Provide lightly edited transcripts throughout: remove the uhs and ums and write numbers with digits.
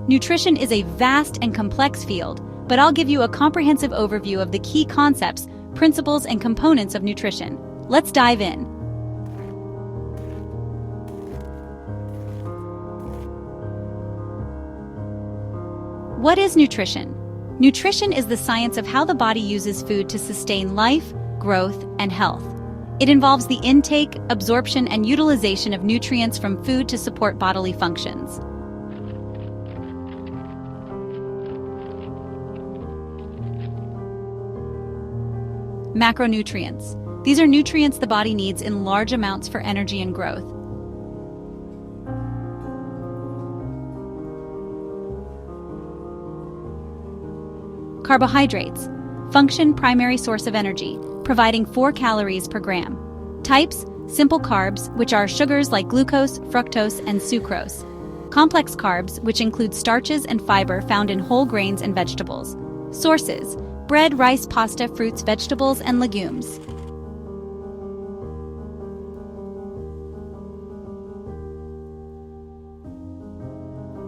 Nutrition is a vast and complex field, but I'll give you a comprehensive overview of the key concepts, principles, and components of nutrition. Let's dive in. What is nutrition? Nutrition is the science of how the body uses food to sustain life, growth, and health. It involves the intake, absorption, and utilization of nutrients from food to support bodily functions. Macronutrients. These are nutrients the body needs in large amounts for energy and growth. Carbohydrates. Function: primary source of energy, providing 4 calories per gram. Types: simple carbs, which are sugars like glucose, fructose, and sucrose. Complex carbs, which include starches and fiber found in whole grains and vegetables. Sources: bread, rice, pasta, fruits, vegetables, and legumes.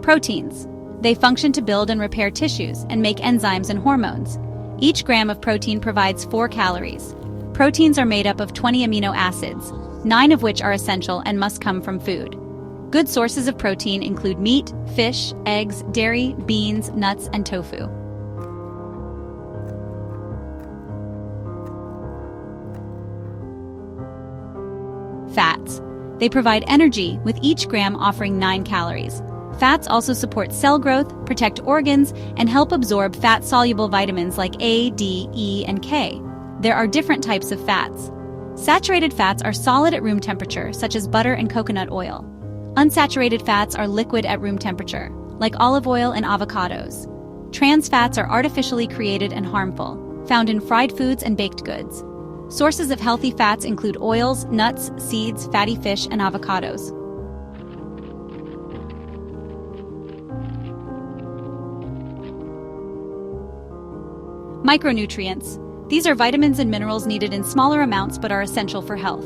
Proteins. They function to build and repair tissues and make enzymes and hormones. Each gram of protein provides 4 calories. Proteins are made up of 20 amino acids, 9 of which are essential and must come from food. Good sources of protein include meat, fish, eggs, dairy, beans, nuts, and tofu. Fats. They provide energy, with each gram offering 9 calories. Fats also support cell growth, protect organs, and help absorb fat-soluble vitamins like A, D, E, and K. There are different types of fats. Saturated fats are solid at room temperature, such as butter and coconut oil. Unsaturated fats are liquid at room temperature, like olive oil and avocados. Trans fats are artificially created and harmful, found in fried foods and baked goods. Sources of healthy fats include oils, nuts, seeds, fatty fish, and avocados. Micronutrients. These are vitamins and minerals needed in smaller amounts but are essential for health.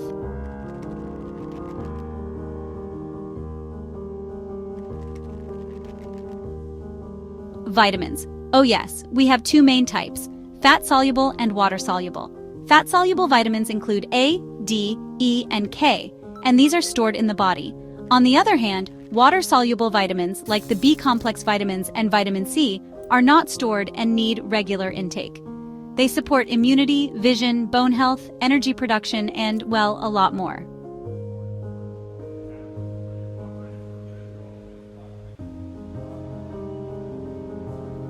Vitamins. Oh yes, we have 2 main types: fat-soluble and water-soluble. Fat-soluble vitamins include A, D, E, and K, and these are stored in the body. On the other hand, water-soluble vitamins, like the B-complex vitamins and vitamin C, are not stored and need regular intake. They support immunity, vision, bone health, energy production, and, well, a lot more.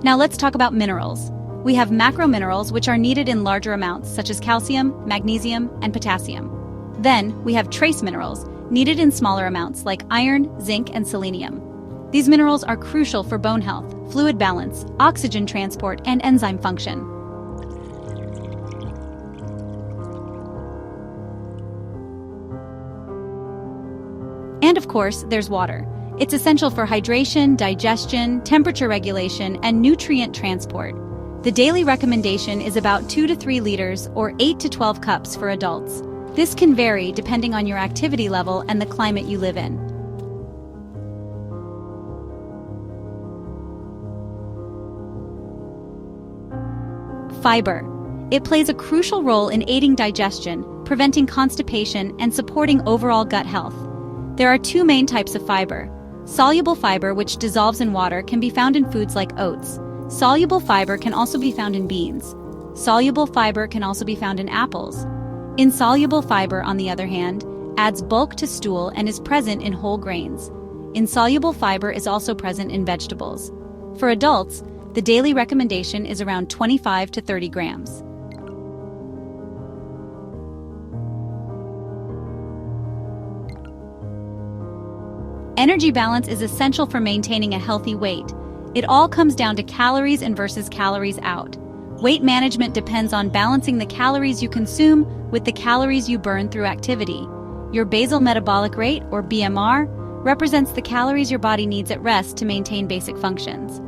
Now let's talk about minerals. We have macrominerals, which are needed in larger amounts, such as calcium, magnesium, and potassium. Then, we have trace minerals, needed in smaller amounts, like iron, zinc, and selenium. These minerals are crucial for bone health, fluid balance, oxygen transport, and enzyme function. And of course, there's water. It's essential for hydration, digestion, temperature regulation, and nutrient transport. The daily recommendation is about 2 to 3 liters or 8 to 12 cups for adults. This can vary depending on your activity level and the climate you live in. Fiber. It plays a crucial role in aiding digestion, preventing constipation, and supporting overall gut health. There are 2 main types of fiber. Soluble fiber, which dissolves in water, can be found in foods like oats. Soluble fiber can also be found in beans. Soluble fiber can also be found in apples. Insoluble fiber, on the other hand, adds bulk to stool and is present in whole grains. Insoluble fiber is also present in vegetables. For adults, the daily recommendation is around 25 to 30 grams. Energy balance is essential for maintaining a healthy weight. It all comes down to calories in versus calories out. Weight management depends on balancing the calories you consume with the calories you burn through activity. Your basal metabolic rate, or BMR, represents the calories your body needs at rest to maintain basic functions.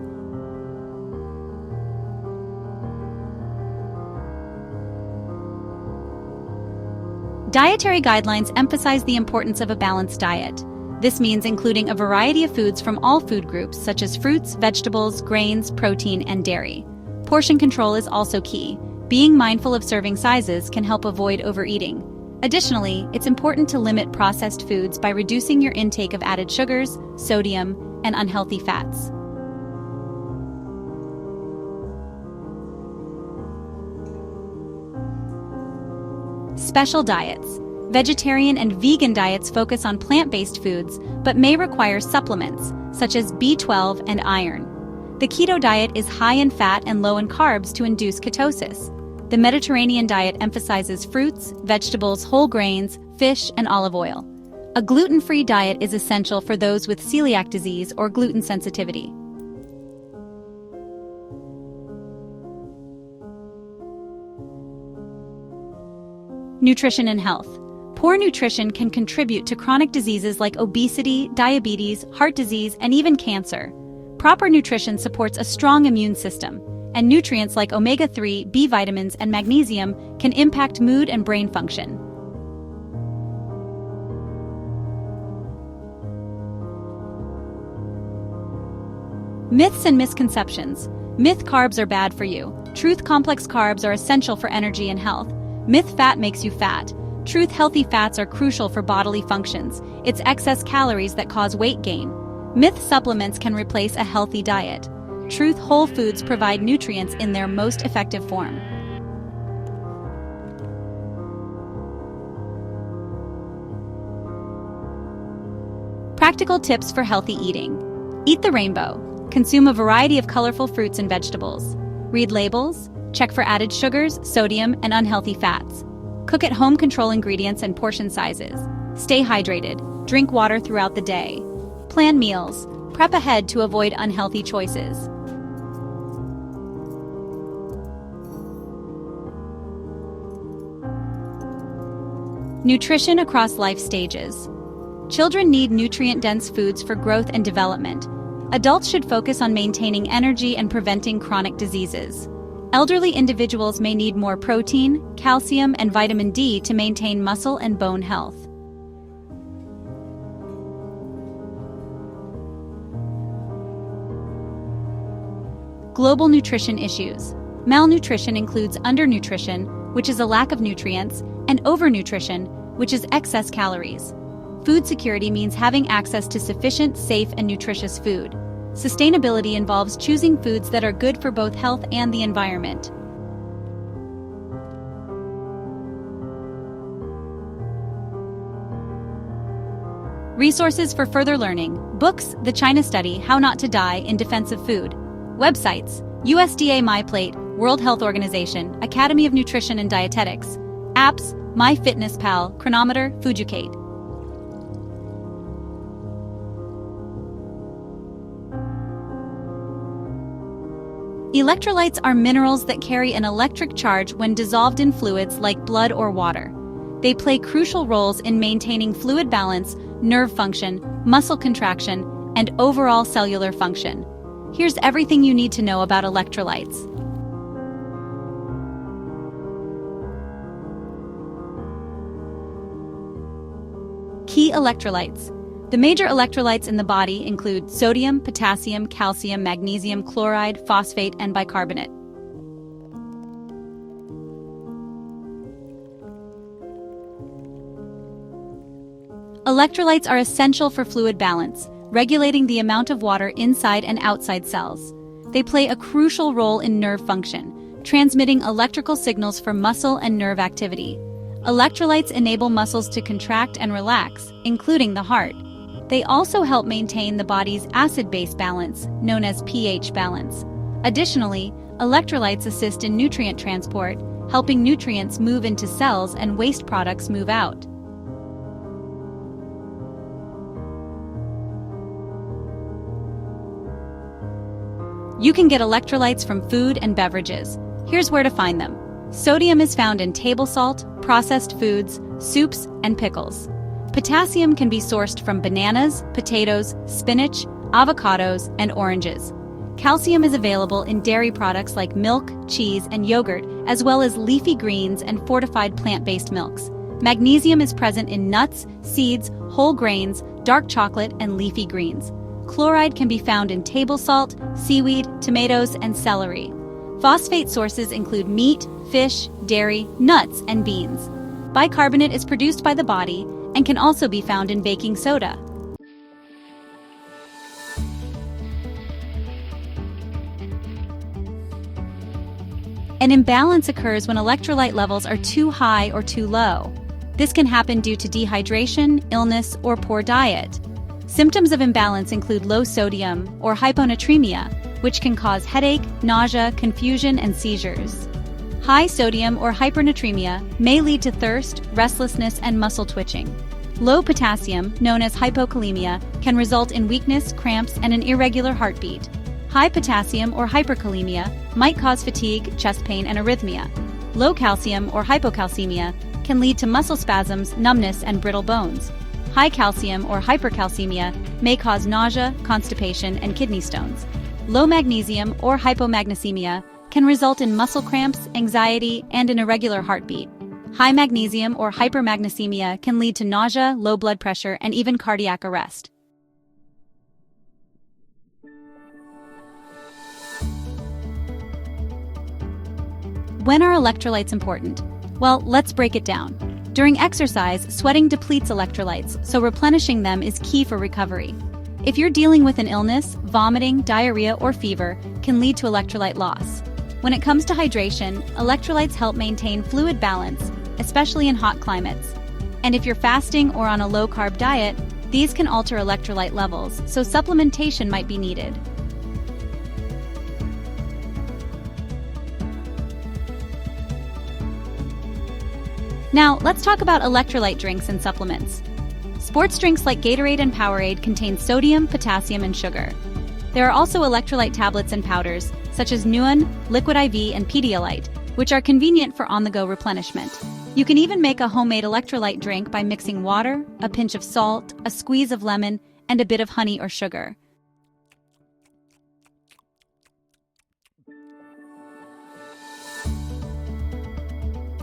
Dietary guidelines emphasize the importance of a balanced diet. This means including a variety of foods from all food groups such as fruits, vegetables, grains, protein, and dairy. Portion control is also key. Being mindful of serving sizes can help avoid overeating. Additionally, it's important to limit processed foods by reducing your intake of added sugars, sodium, and unhealthy fats. Special diets. Vegetarian and vegan diets focus on plant-based foods but may require supplements, such as B12 and iron. The keto diet is high in fat and low in carbs to induce ketosis. The Mediterranean diet emphasizes fruits, vegetables, whole grains, fish, and olive oil. A gluten-free diet is essential for those with celiac disease or gluten sensitivity. Nutrition and health. Poor nutrition can contribute to chronic diseases like obesity, diabetes, heart disease, and even cancer. Proper nutrition supports a strong immune system, and nutrients like omega-3, B vitamins, and magnesium can impact mood and brain function. Myths and misconceptions. Myth: carbs are bad for you. Truth: complex carbs are essential for energy and health. Myth: fat makes you fat. Truth: healthy fats are crucial for bodily functions. It's excess calories that cause weight gain. Myth: supplements can replace a healthy diet. Truth: whole foods provide nutrients in their most effective form. Practical tips for healthy eating. Eat the rainbow. Consume a variety of colorful fruits and vegetables. Read labels. Check for added sugars, sodium, and unhealthy fats. Cook at home. Control ingredients and portion sizes. Stay hydrated. Drink water throughout the day. Plan meals. Prep ahead to avoid unhealthy choices. Nutrition across life stages. Children need nutrient-dense foods for growth and development. Adults should focus on maintaining energy and preventing chronic diseases. Elderly individuals may need more protein, calcium, and vitamin D to maintain muscle and bone health. Global nutrition issues. Malnutrition includes undernutrition, which is a lack of nutrients, and overnutrition, which is excess calories. Food security means having access to sufficient, safe, and nutritious food. Sustainability involves choosing foods that are good for both health and the environment. Resources for further learning. Books: The China Study, How Not to Die in Defense of Food. Websites: USDA MyPlate, World Health Organization, Academy of Nutrition and Dietetics. Apps: MyFitnessPal, Chronometer, Fooducate. Electrolytes are minerals that carry an electric charge when dissolved in fluids like blood or water. They play crucial roles in maintaining fluid balance, nerve function, muscle contraction, and overall cellular function. Here's everything you need to know about electrolytes. Key electrolytes. The major electrolytes in the body include sodium, potassium, calcium, magnesium, chloride, phosphate, and bicarbonate. Electrolytes are essential for fluid balance, regulating the amount of water inside and outside cells. They play a crucial role in nerve function, transmitting electrical signals for muscle and nerve activity. Electrolytes enable muscles to contract and relax, including the heart. They also help maintain the body's acid-base balance, known as pH balance. Additionally, electrolytes assist in nutrient transport, helping nutrients move into cells and waste products move out. You can get electrolytes from food and beverages. Here's where to find them. Sodium is found in table salt, processed foods, soups, and pickles. Potassium can be sourced from bananas, potatoes, spinach, avocados, and oranges. Calcium is available in dairy products like milk, cheese, and yogurt, as well as leafy greens and fortified plant-based milks. Magnesium is present in nuts, seeds, whole grains, dark chocolate, and leafy greens. Chloride can be found in table salt, seaweed, tomatoes, and celery. Phosphate sources include meat, fish, dairy, nuts, and beans. Bicarbonate is produced by the body and can also be found in baking soda. An imbalance occurs when electrolyte levels are too high or too low. This can happen due to dehydration, illness, or poor diet. Symptoms of imbalance include low sodium or hyponatremia, which can cause headache, nausea, confusion, and seizures. High sodium or hypernatremia may lead to thirst, restlessness, and muscle twitching. Low potassium, known as hypokalemia, can result in weakness, cramps, and an irregular heartbeat. High potassium or hyperkalemia might cause fatigue, chest pain, and arrhythmia. Low calcium or hypocalcemia can lead to muscle spasms, numbness, and brittle bones. High calcium or hypercalcemia may cause nausea, constipation, and kidney stones. Low magnesium or hypomagnesemia can result in muscle cramps, anxiety, and an irregular heartbeat. High magnesium or hypermagnesemia can lead to nausea, low blood pressure, and even cardiac arrest. When are electrolytes important? Well, let's break it down. During exercise, sweating depletes electrolytes, so replenishing them is key for recovery. If you're dealing with an illness, vomiting, diarrhea, or fever can lead to electrolyte loss. When it comes to hydration, electrolytes help maintain fluid balance, especially in hot climates. And if you're fasting or on a low-carb diet, these can alter electrolyte levels, so supplementation might be needed. Now, let's talk about electrolyte drinks and supplements. Sports drinks like Gatorade and Powerade contain sodium, potassium, and sugar. There are also electrolyte tablets and powders, such as Nuun, Liquid IV, and Pedialyte, which are convenient for on-the-go replenishment. You can even make a homemade electrolyte drink by mixing water, a pinch of salt, a squeeze of lemon, and a bit of honey or sugar.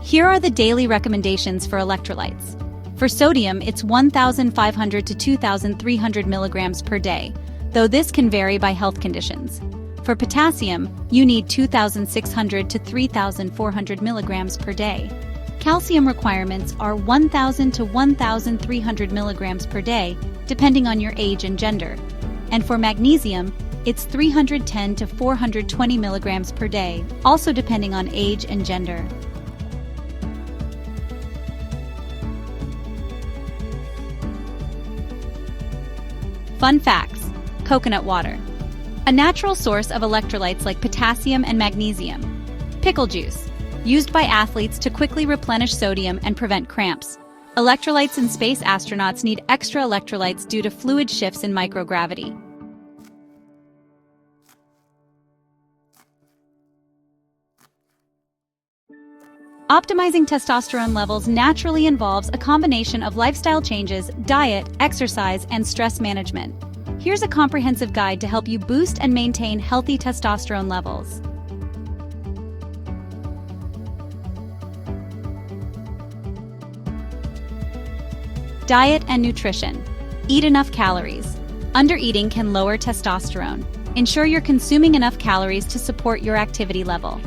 Here are the daily recommendations for electrolytes. For sodium, it's 1,500 to 2,300 milligrams per day, though this can vary by health conditions. For potassium, you need 2,600 to 3,400 milligrams per day. Calcium requirements are 1,000 to 1,300 milligrams per day, depending on your age and gender. And for magnesium, it's 310 to 420 milligrams per day, also depending on age and gender. Fun facts: coconut water, a natural source of electrolytes like potassium and magnesium. Pickle juice, used by athletes to quickly replenish sodium and prevent cramps. Electrolytes in space astronauts need extra electrolytes due to fluid shifts in microgravity. Optimizing testosterone levels naturally involves a combination of lifestyle changes, diet, exercise, and stress management. Here's a comprehensive guide to help you boost and maintain healthy testosterone levels. Diet and nutrition. Eat enough calories. Undereating can lower testosterone. Ensure you're consuming enough calories to support your activity level.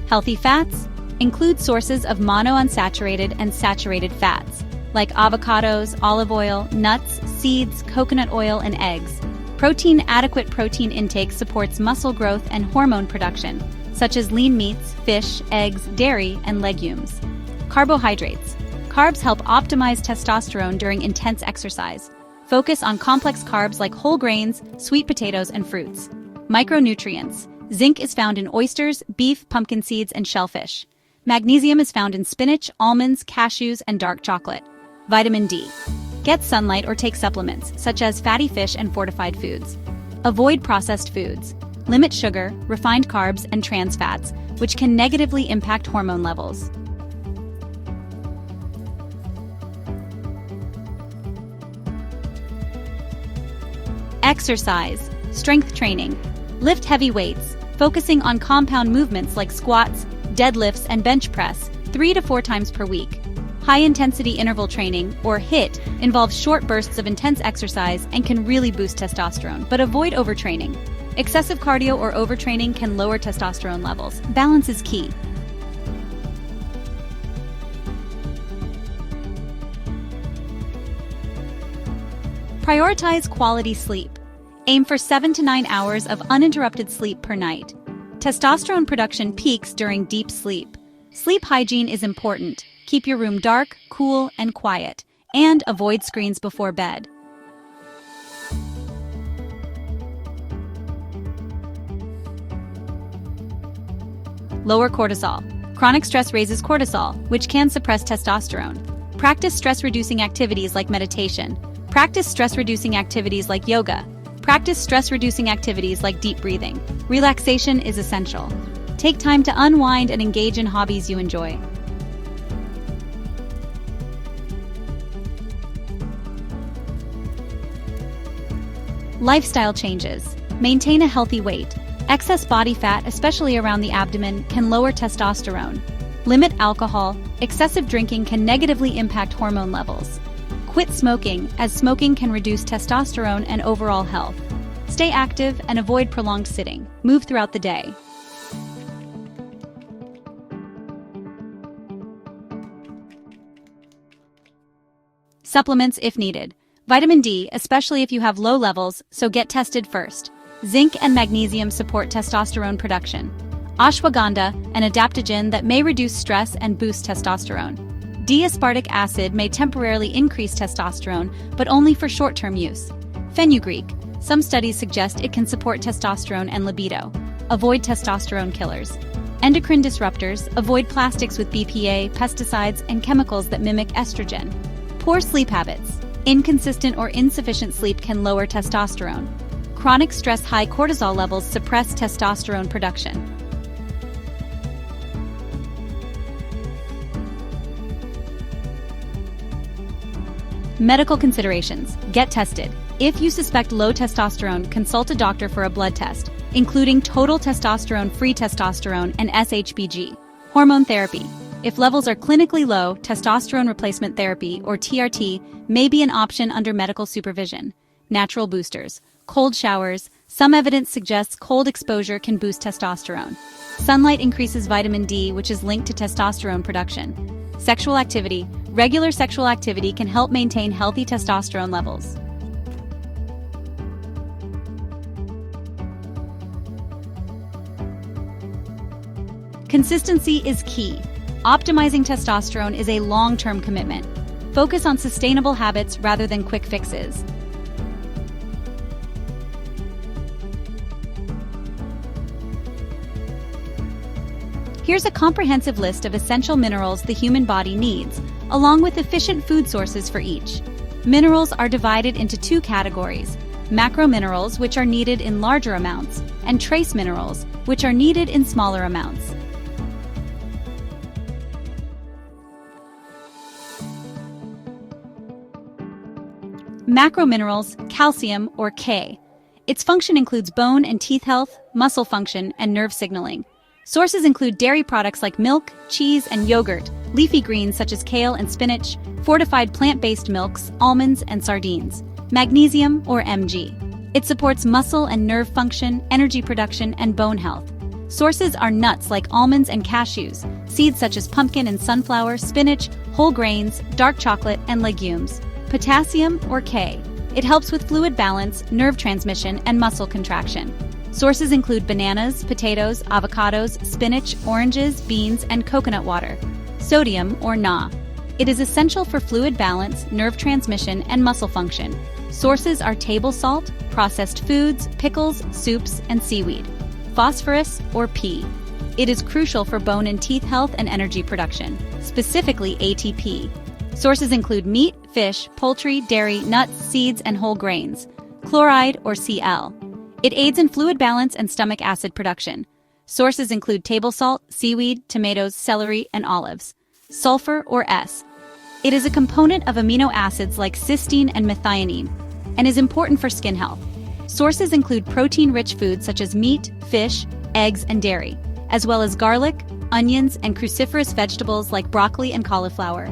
Healthy fats. Include sources of monounsaturated and saturated fats, like avocados, olive oil, nuts, seeds, coconut oil, and eggs. Protein. Adequate protein intake supports muscle growth and hormone production, such as lean meats, fish, eggs, dairy, and legumes. Carbohydrates. Carbs help optimize testosterone during intense exercise. Focus on complex carbs like whole grains, sweet potatoes, and fruits. Micronutrients. Zinc is found in oysters, beef, pumpkin seeds, and shellfish. Magnesium is found in spinach, almonds, cashews, and dark chocolate. Vitamin D. Get sunlight or take supplements, such as fatty fish and fortified foods. Avoid processed foods. Limit sugar, refined carbs, and trans fats, which can negatively impact hormone levels. Exercise. Strength training. Lift heavy weights, focusing on compound movements like squats, deadlifts, and bench press 3 to 4 times per week. High-intensity interval training, or HIIT, involves short bursts of intense exercise and can really boost testosterone, but avoid overtraining. Excessive cardio or overtraining can lower testosterone levels. Balance is key. Prioritize quality sleep. Aim for 7 to 9 hours of uninterrupted sleep per night. Testosterone production peaks during deep sleep. Sleep hygiene is important. Keep your room dark, cool, and quiet, and avoid screens before bed. Lower cortisol. Chronic stress raises cortisol, which can suppress testosterone. Practice stress-reducing activities like meditation. Practice stress-reducing activities like yoga. Practice stress-reducing activities like deep breathing. Relaxation is essential. Take time to unwind and engage in hobbies you enjoy. Lifestyle changes. Maintain a healthy weight. Excess body fat, especially around the abdomen, can lower testosterone. Limit alcohol. Excessive drinking can negatively impact hormone levels. Quit smoking, as smoking can reduce testosterone and overall health. Stay active and avoid prolonged sitting. Move throughout the day. Supplements if needed. Vitamin D, especially if you have low levels, so get tested first. Zinc and magnesium support testosterone production. Ashwagandha, an adaptogen that may reduce stress and boost testosterone. D-aspartic acid may temporarily increase testosterone, but only for short-term use. Fenugreek. Some studies suggest it can support testosterone and libido. Avoid testosterone killers. Endocrine disruptors. Avoid plastics with BPA, pesticides, and chemicals that mimic estrogen. Poor sleep habits. Inconsistent or insufficient sleep can lower testosterone. Chronic stress, high cortisol levels suppress testosterone production. Medical considerations. Get tested. If you suspect low testosterone, consult a doctor for a blood test, including total testosterone, free testosterone, and SHBG. Hormone therapy. If levels are clinically low, testosterone replacement therapy, or TRT, may be an option under medical supervision. Natural boosters. Cold showers. Some evidence suggests cold exposure can boost testosterone. Sunlight increases vitamin D, which is linked to testosterone production. Sexual activity. Regular sexual activity can help maintain healthy testosterone levels. Consistency is key. Optimizing testosterone is a long-term commitment. Focus on sustainable habits rather than quick fixes. Here's a comprehensive list of essential minerals the human body needs, along with efficient food sources for each. Minerals are divided into two categories: macrominerals, which are needed in larger amounts, and trace minerals, which are needed in smaller amounts. Macrominerals, calcium, or K. Its function includes bone and teeth health, muscle function, and nerve signaling. Sources include dairy products like milk, cheese, and yogurt, leafy greens such as kale and spinach, fortified plant-based milks, almonds, and sardines. Magnesium, or Mg. It supports muscle and nerve function, energy production, and bone health. Sources are nuts like almonds and cashews, seeds such as pumpkin and sunflower, spinach, whole grains, dark chocolate, and legumes. Potassium, or K. It helps with fluid balance, nerve transmission, and muscle contraction. Sources include bananas, potatoes, avocados, spinach, oranges, beans, and coconut water. Sodium, or Na. It is essential for fluid balance, nerve transmission, and muscle function. Sources are table salt, processed foods, pickles, soups, and seaweed. Phosphorus, or P. It is crucial for bone and teeth health and energy production, specifically ATP. Sources include meat, fish, poultry, dairy, nuts, seeds, and whole grains. Chloride, or Cl. It aids in fluid balance and stomach acid production. Sources include table salt, seaweed, tomatoes, celery, and olives. Sulfur, or S. It is a component of amino acids like cysteine and methionine, and is important for skin health. Sources include protein-rich foods such as meat, fish, eggs, and dairy, as well as garlic, onions, and cruciferous vegetables like broccoli and cauliflower.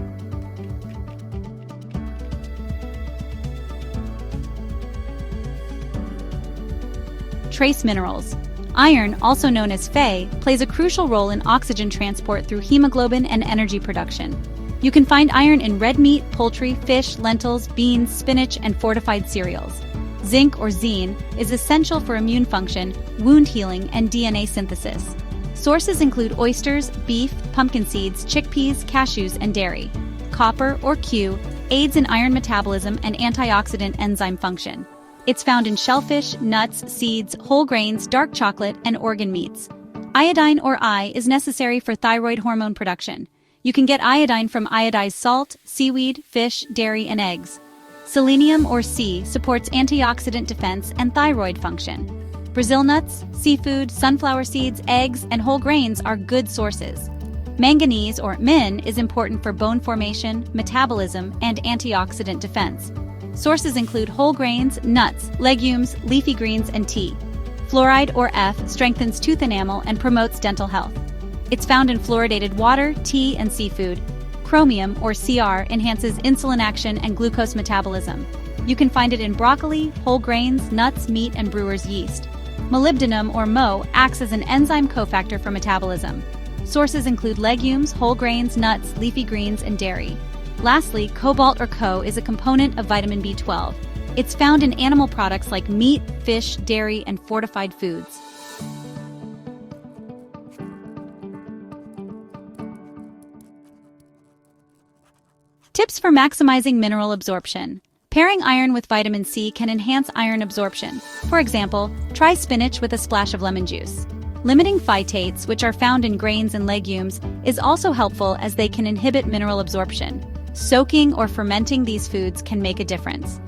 Trace minerals. Iron, also known as Fe, plays a crucial role in oxygen transport through hemoglobin and energy production. You can find iron in red meat, poultry, fish, lentils, beans, spinach, and fortified cereals. Zinc, or Zine, is essential for immune function, wound healing, and DNA synthesis. Sources include oysters, beef, pumpkin seeds, chickpeas, cashews, and dairy. Copper, or Cu, aids in iron metabolism and antioxidant enzyme function. It's found in shellfish, nuts, seeds, whole grains, dark chocolate, and organ meats. Iodine, or I, is necessary for thyroid hormone production. You can get iodine from iodized salt, seaweed, fish, dairy, and eggs. Selenium, or Se, supports antioxidant defense and thyroid function. Brazil nuts, seafood, sunflower seeds, eggs, and whole grains are good sources. Manganese, or Min, is important for bone formation, metabolism, and antioxidant defense. Sources include whole grains, nuts, legumes, leafy greens, and tea. Fluoride, or F, strengthens tooth enamel and promotes dental health. It's found in fluoridated water, tea, and seafood. Chromium, or Cr, enhances insulin action and glucose metabolism. You can find it in broccoli, whole grains, nuts, meat, and brewer's yeast. Molybdenum, or Mo, acts as an enzyme cofactor for metabolism. Sources include legumes, whole grains, nuts, leafy greens, and dairy. Lastly, cobalt, or Co, is a component of vitamin B12. It's found in animal products like meat, fish, dairy, and fortified foods. Tips for maximizing mineral absorption. Pairing iron with vitamin C can enhance iron absorption. For example, try spinach with a splash of lemon juice. Limiting phytates, which are found in grains and legumes, is also helpful as they can inhibit mineral absorption. Soaking or fermenting these foods can make a difference.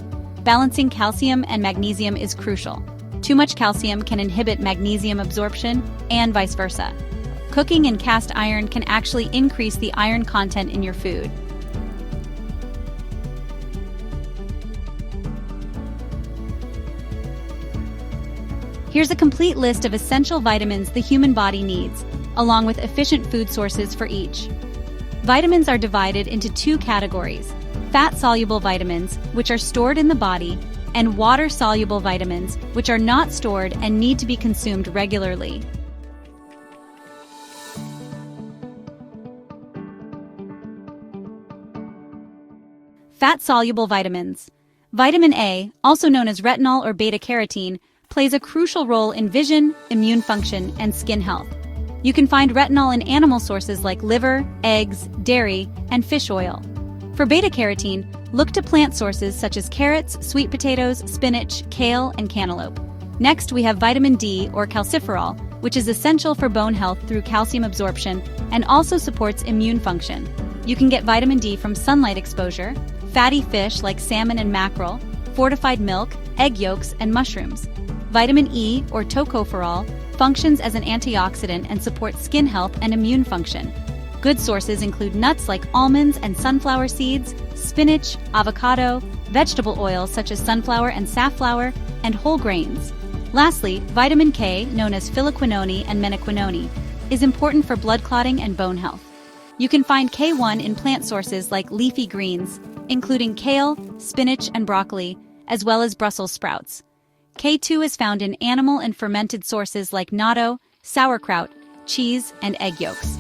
Balancing calcium and magnesium is crucial. Too much calcium can inhibit magnesium absorption, and vice versa. Cooking in cast iron can actually increase the iron content in your food. Here's a complete list of essential vitamins the human body needs, along with efficient food sources for each. Vitamins are divided into two categories: fat-soluble vitamins, which are stored in the body, and water-soluble vitamins, which are not stored and need to be consumed regularly. Fat-soluble vitamins. Vitamin A, also known as retinol or beta-carotene, plays a crucial role in vision, immune function, and skin health. You can find retinol in animal sources like liver, eggs, dairy, and fish oil. For beta-carotene, look to plant sources such as carrots, sweet potatoes, spinach, kale, and cantaloupe. Next, we have vitamin D, or calciferol, which is essential for bone health through calcium absorption and also supports immune function. You can get vitamin D from sunlight exposure, fatty fish like salmon and mackerel, fortified milk, egg yolks, and mushrooms. Vitamin E, or tocopherol, functions as an antioxidant and supports skin health and immune function. Good sources include nuts like almonds and sunflower seeds, spinach, avocado, vegetable oils such as sunflower and safflower, and whole grains. Lastly, vitamin K, known as phylloquinone and menaquinone, is important for blood clotting and bone health. You can find K1 in plant sources like leafy greens, including kale, spinach, and broccoli, as well as Brussels sprouts. K2 is found in animal and fermented sources like natto, sauerkraut, cheese, and egg yolks.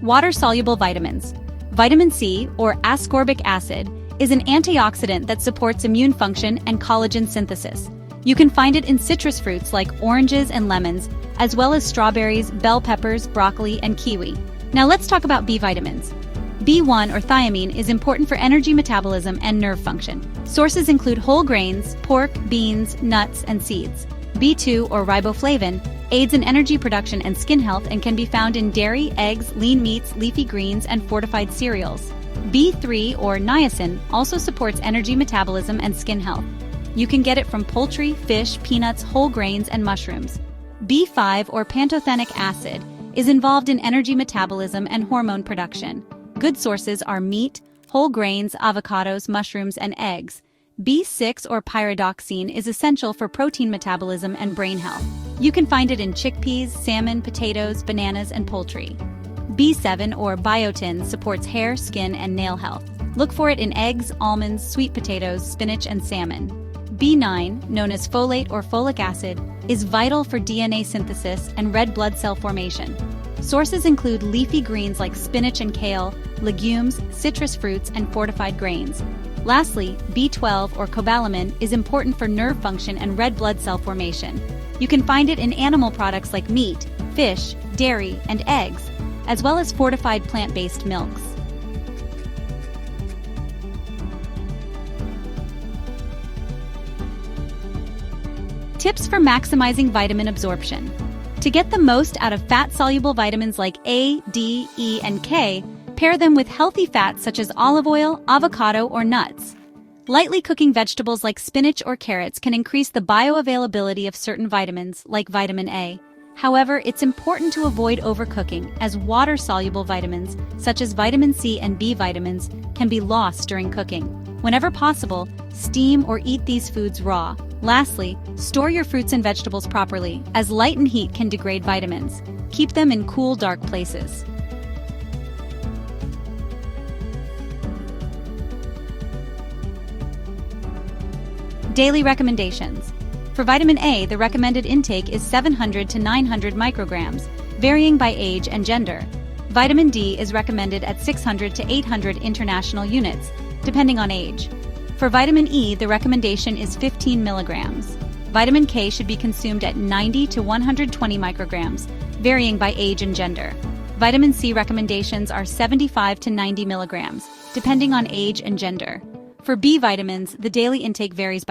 Water-soluble vitamins. Vitamin C, or ascorbic acid, is an antioxidant that supports immune function and collagen synthesis. You can find it in citrus fruits like oranges and lemons, as well as strawberries, bell peppers, broccoli, and kiwi. Now let's talk about B vitamins. B1, or thiamine, is important for energy metabolism and nerve function. Sources include whole grains, pork, beans, nuts, and seeds. B2, or riboflavin, aids in energy production and skin health and can be found in dairy, eggs, lean meats, leafy greens, and fortified cereals. B3, or niacin, also supports energy metabolism and skin health. You can get it from poultry, fish, peanuts, whole grains, and mushrooms. B5, or pantothenic acid, is involved in energy metabolism and hormone production. Good sources are meat, whole grains, avocados, mushrooms, and eggs. B6, or pyridoxine, is essential for protein metabolism and brain health. You can find it in chickpeas, salmon, potatoes, bananas, and poultry. B7, or biotin, supports hair, skin, and nail health. Look for it in eggs, almonds, sweet potatoes, spinach, and salmon. B9, known as folate or folic acid, is vital for DNA synthesis and red blood cell formation. Sources include leafy greens like spinach and kale, legumes, citrus fruits, and fortified grains. Lastly, B12 or cobalamin is important for nerve function and red blood cell formation. You can find it in animal products like meat, fish, dairy, and eggs, as well as fortified plant-based milks. Tips for maximizing vitamin absorption. To get the most out of fat-soluble vitamins like A, D, E, and K, pair them with healthy fats such as olive oil, avocado, or nuts. Lightly cooking vegetables like spinach or carrots can increase the bioavailability of certain vitamins, like vitamin A. However, it's important to avoid overcooking, as water-soluble vitamins, such as vitamin C and B vitamins, can be lost during cooking. Whenever possible, steam or eat these foods raw. Lastly, store your fruits and vegetables properly, as light and heat can degrade vitamins. Keep them in cool, dark places. Daily recommendations. For vitamin A, the recommended intake is 700 to 900 micrograms, varying by age and gender. Vitamin D is recommended at 600 to 800 international units, depending on age. For vitamin E, the recommendation is 15 milligrams. Vitamin K should be consumed at 90 to 120 micrograms, varying by age and gender. Vitamin C recommendations are 75 to 90 milligrams, depending on age and gender. For B vitamins, the daily intake varies by